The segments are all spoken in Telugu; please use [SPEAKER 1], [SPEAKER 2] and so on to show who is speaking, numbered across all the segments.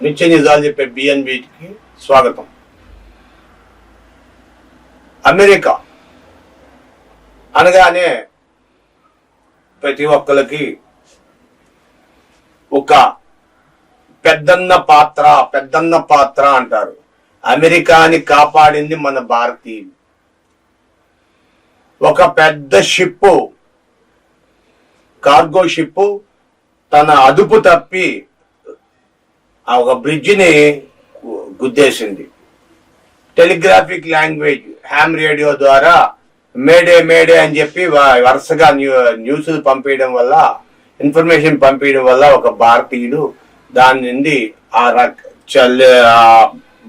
[SPEAKER 1] నిత్య నిజాలు చెప్పే బిఎన్బికి స్వాగతం. అమెరికా అనగానే ప్రతి ఒక్కరికి ఒక పెద్దన్న పాత్ర అంటారు. అమెరికాని కాపాడింది మన భారతీయులు. ఒక పెద్ద షిప్పు, కార్గో షిప్పు తన అదుపు తప్పి ఆ ఒక బ్రిడ్జిని గుద్దేసింది. టెలిగ్రాఫిక్ లాంగ్వేజ్ హ్యామ్ రేడియో ద్వారా మేడే అని చెప్పి వరుసగా న్యూస్లు పంపించడం వల్ల, ఇన్ఫర్మేషన్ పంపించడం వల్ల ఒక భారతీయుడు దాని నుండి ఆ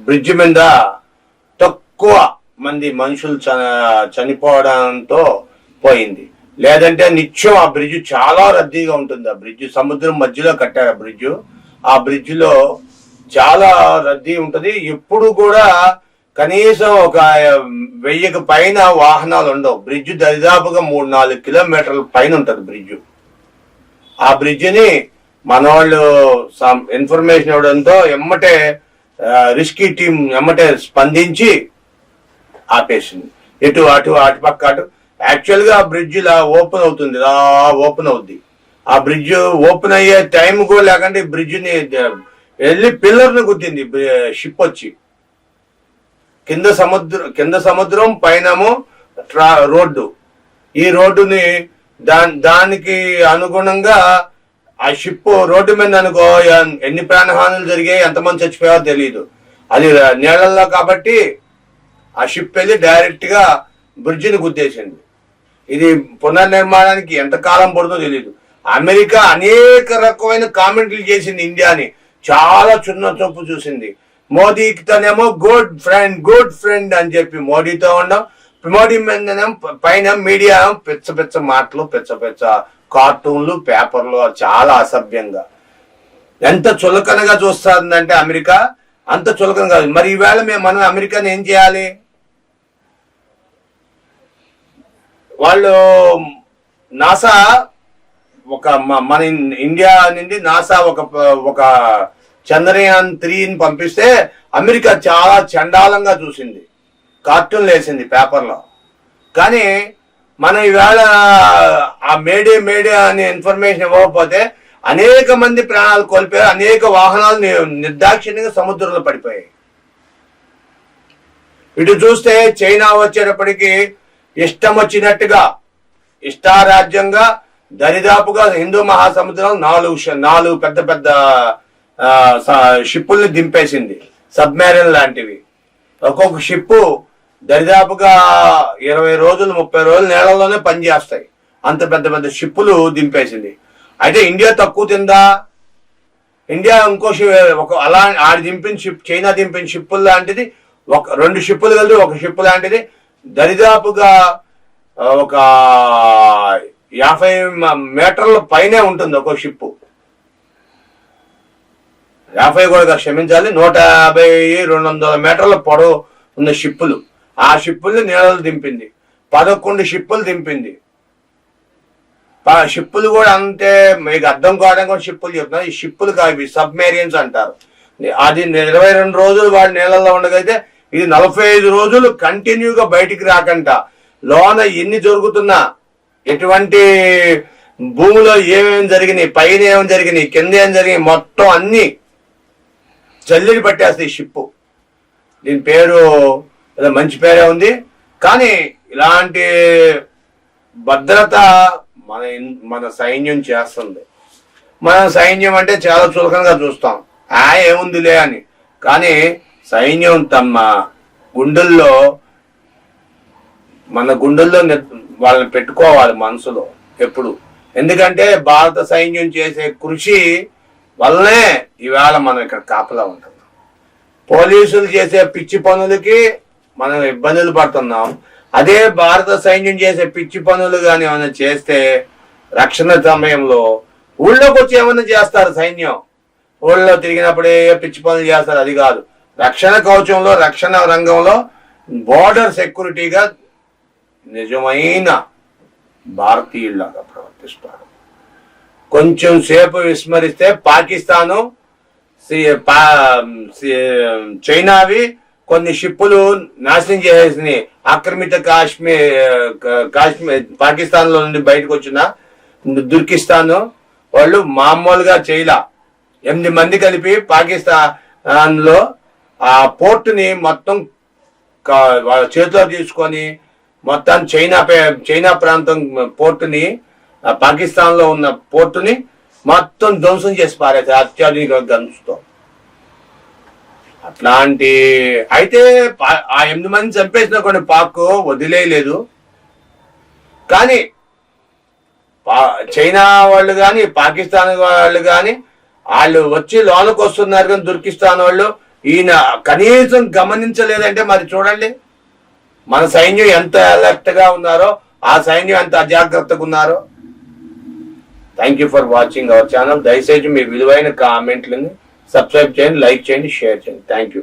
[SPEAKER 1] బ్రిడ్జ్ మీద తక్కువ మంది మనుషులు చనిపోవడంతో పోయింది. లేదంటే నిత్యం ఆ బ్రిడ్జ్ చాలా రద్దీగా ఉంటుంది. ఆ బ్రిడ్జ్ సముద్రం మధ్యలో కట్టారు. ఆ బ్రిడ్జ్ లో చాలా రద్దీ ఉంటది. ఎప్పుడు కూడా కనీసం ఒక 1000కి పైన వాహనాలు ఉండవు. బ్రిడ్జ్ దరిదాపుగా 3-4 కిలోమీటర్ల పైన ఉంటది బ్రిడ్జ్. ఆ బ్రిడ్జిని మన వాళ్ళు ఇన్ఫర్మేషన్ ఇవ్వడంతో ఎమ్మటే రెస్క్యూ టీం ఎమ్మటే స్పందించి ఆపేసింది. అటు పక్క యాక్చువల్ గా ఆ బ్రిడ్జ్ ఇలా ఓపెన్ అవుతుంది. ఆ బ్రిడ్జ్ ఓపెన్ అయ్యే టైం కూడా లేకుంటే బ్రిడ్జిని వెళ్ళి పిల్లర్ని గుద్దింది షిప్ వచ్చి. కింద సముద్రం పైనమో రోడ్డు. ఈ రోడ్డుని దానికి అనుగుణంగా ఆ షిప్ రోడ్డు మీద అనుకో ఎన్ని ప్రాణహానులు జరిగాయి, ఎంతమంది చచ్చిపోయారో తెలియదు. అది నీళ్ళల్లో కాబట్టి ఆ షిప్ వెళ్ళి డైరెక్ట్ గా బ్రిడ్జిని గుద్దేసింది. ఇది పునర్నిర్మాణానికి ఎంత కాలం పడుతుందో తెలియదు. అమెరికా అనేక రకమైన కామెంట్లు చేసింది. ఇండియాని చాలా చిన్న చూపు చూసింది. మోదీకి తనేమో గుడ్ ఫ్రెండ్ అని చెప్పి మోడీతో ఉండడం, మోడీ మీద పైన మీడియా పిచ్చ మాటలు, పిచ్చ కార్టూన్లు, పేపర్లు చాలా అసభ్యంగా ఎంత చులకనగా చూస్తుందంటే అమెరికా అంత చులకన కాదు. మరి ఈవేళ మనం అమెరికాని ఏం చేయాలి? వాళ్ళు నాసా మన ఇండియా నుండి నాసా ఒక చంద్రయాన్ 3ని పంపిస్తే అమెరికా చాలా చండాలంగా చూసింది, కార్టూన్లు వేసింది పేపర్లో. కానీ మనం ఈవేళ ఆ మేడే అనే ఇన్ఫర్మేషన్ ఇవ్వకపోతే అనేక మంది ప్రాణాలు కోల్పోయారు. అనేక వాహనాలు నిర్దాక్షిణ్యంగా సముద్రంలో పడిపోయాయి. ఇటు చూస్తే చైనా వచ్చేటప్పటికి ఇష్టం వచ్చినట్టుగా ఇష్టారాజ్యంగా దరిదాపుగా హిందూ మహాసముద్రం 4 పెద్ద షిప్పుల్ని దింపేసింది, సబ్మెరైన్ లాంటివి. ఒక్కొక్క షిప్పు దరిదాపుగా 20 రోజులు 30 రోజులు నీళ్ళలోనే పనిచేస్తాయి. అంత పెద్ద షిప్పులు దింపేసింది. అయితే ఇండియా తక్కువ తిందా? ఇండియా ఇంకో అలా దింపిన షిప్, చైనా దింపిన షిప్పులు లాంటిది 2 షిప్పులు కలిసి ఒక షిప్ లాంటిది దరిదాపుగా ఒక 50 మీటర్ల పైనే ఉంటుంది ఒక షిప్పు. 50 కూడా క్షమించాలి, 150-200 మీటర్ల పొడవు ఉన్న షిప్పులు. ఆ షిప్పుల్ని నీళ్ళలో దింపింది. 11 షిప్పులు దింపింది. షిప్పులు కూడా అంతే, మీకు అర్థం కావడానికి కూడా షిప్పులు చెప్తున్నారు. ఈ షిప్పులు కావి సబ్మెరీన్స్ అంటారు. అది 22 రోజులు వాడి నీళ్ళల్లో ఉండగైతే ఇది 45 రోజులు కంటిన్యూగా బయటికి రాకంట. లోన ఎన్ని జరుగుతున్నా, ఎటువంటి భూమిలో ఏమేమి జరిగినాయి, పైన ఏమేమి జరిగినాయి, కింద ఏం జరిగినాయి, మొత్తం అన్ని జల్లిడి పట్టేస్తాయి షిప్పు. దీని పేరు మంచి పేరే ఉంది. కానీ ఇలాంటి భద్రత మన సైన్యం చేస్తుంది. మన సైన్యం అంటే చాలా చులకనగా చూస్తాం, ఏముందిలే అని. కానీ సైన్యం తమ గుండెల్లో, మన గుండెల్లో వాళ్ళని పెట్టుకోవాలి మనసులో ఎప్పుడు. ఎందుకంటే భారత సైన్యం చేసే కృషి వల్లనే ఈవేళ మనం ఇక్కడ కాపలా ఉంటున్నాం. పోలీసులు చేసే పిచ్చి పనులకి మనం ఇబ్బందులు పడుతున్నాం. అదే భారత సైన్యం చేసే పిచ్చి పనులు కానీ ఏమైనా చేస్తే రక్షణ సమయంలో ఊళ్ళోకి వచ్చి ఏమైనా చేస్తారు సైన్యం. ఊళ్ళో తిరిగినప్పుడే పిచ్చి పనులు చేస్తారు, అది కాదు. రక్షణ కవచంలో, రక్షణ రంగంలో బోర్డర్ సెక్యూరిటీగా నిజమైన భారతీయుల్లాగా ప్రవర్తిస్తారు. కొంచెం సేపు విస్మరిస్తే పాకిస్తాను చైనావి కొన్ని షిప్పులు నాశనం చేసేసి ఆక్రమిత కాశ్మీర్ పాకిస్తాన్ లో నుండి బయటకు వచ్చిన తుర్కిస్తాన్ వాళ్ళు మామూలుగా చేయలా 8 మంది కలిపి పాకిస్తాన్ లో ఆ పోర్టుని మొత్తం వాళ్ళ చేతిలో తీసుకొని మొత్తం చైనా ప్రాంతం పోర్టుని పాకిస్తాన్ లో ఉన్న పోర్టుని మొత్తం ధ్వంసం చేసి పారేస్తారు అత్యాధునిక గన్స్తో. అట్లాంటి అయితే ఆ 8 మంది చంపేసిన కొన్ని పాక్ వదిలేయలేదు. కానీ చైనా వాళ్ళు కానీ పాకిస్తాన్ వాళ్ళు కానీ వాళ్ళు వచ్చి లోనకు వస్తున్నారు కానీ తుర్కిస్తాన్ వాళ్ళు ఈయన కనీసం గమనించలేదంటే మరి చూడండి మన సైన్యం ఎంత అలర్ట్ గా ఉన్నారో, ఆ సైన్యం ఎంత అజాగ్రత్తగా ఉన్నారో. Thank you for watching our channel. దయచేసి మీ విలువైన కామెంట్లని సబ్స్క్రైబ్ చేయండి, లైక్ చేయండి, షేర్ చేయండి. Thank you.